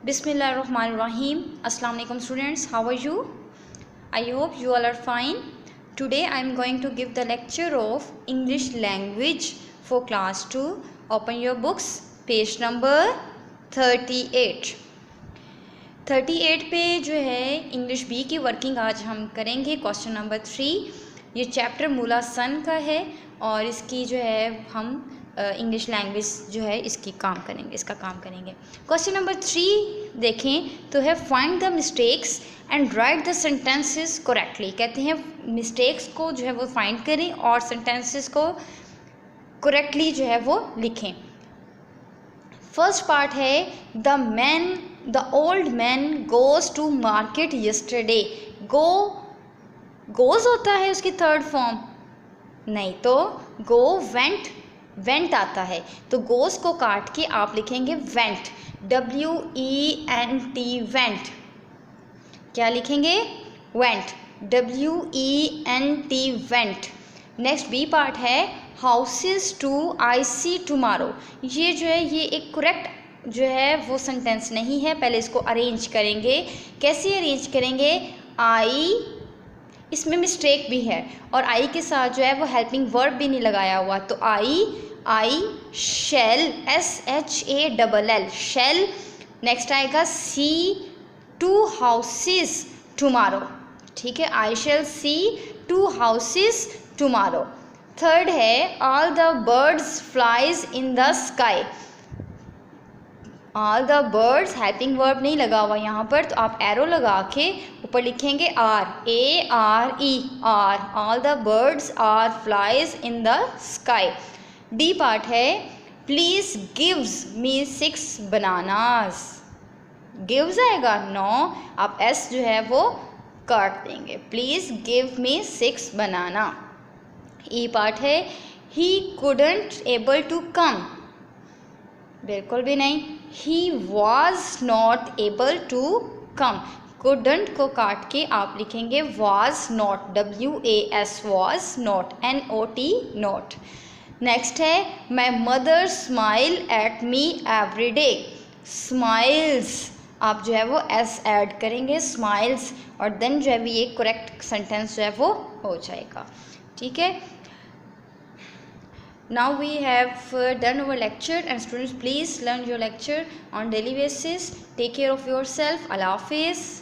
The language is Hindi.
Bismillahirrahmanirrahim. Assalamu alaikum students. How are you? I hope you all are fine. Today I am going to give the lecture of English language for class 2. Open your books. Page number 38. 38 पे जो है इंग्लिश बी की वर्किंग आज हम करेंगे. Question number 3. ये चैप्टर मूला सन का है और इसकी जो है हम इंग्लिश लैंग्वेज जो है इसका काम करेंगे. क्वेश्चन नंबर 3 देखें तो है find the mistakes and right the sentences correctly. कहते हैं मिस्टेक्स को जो है वो फाइंड करें और सेंटेंसेस को करेक्टली जो है वो लिखें. फर्स्ट पार्ट है the old man goes to market yesterday. Goes होता है उसकी थर्ड फॉर्म, नहीं तो गो वेंट आता है. तो गोज को काट के आप लिखेंगे वेंट, WENT वेंट. क्या लिखेंगे? Went, WENT went. Next B part है houses to I see tomorrow. ये जो है ये एक करेक्ट जो है वो सेंटेंस नहीं है. पहले इसको अरेंज करेंगे. कैसे अरेंज करेंगे? आई, इसमें मिस्टेक भी है और आई के साथ जो है वो हेल्पिंग वर्ब भी नहीं लगाया हुआ. तो आई शैल, SHALL शैल. नेक्स्ट आएगा सी टू हाउसेस टुमारो. ठीक है, आई शैल सी टू हाउसेस टुमारो. थर्ड है all the birds flies in the sky. All the birds helping verb नहीं लगा हुआ यहाँ पर, तो आप एरो लगा के ऊपर लिखेंगे ARE are. All the birds are flies in the sky. D part है please gives me 6 bananas. Gives आएगा 9, आप S जो है वो काट देंगे. Please give me 6 banana. E part है he couldn't able to come. बिल्कुल भी नहीं. He was not able to come. Couldn't को काट के आप लिखेंगे was not, WAS was not, NOT not. Next है my mother smile at me every day. Smiles आप जो है वो S ऐड करेंगे, स्माइल्स, और देन जो है ये करेक्ट सेंटेंस जो है वो हो जाएगा. ठीक है. Now we have done our lecture and students please learn your lecture on daily basis. Take care of yourself. Allah Hafiz.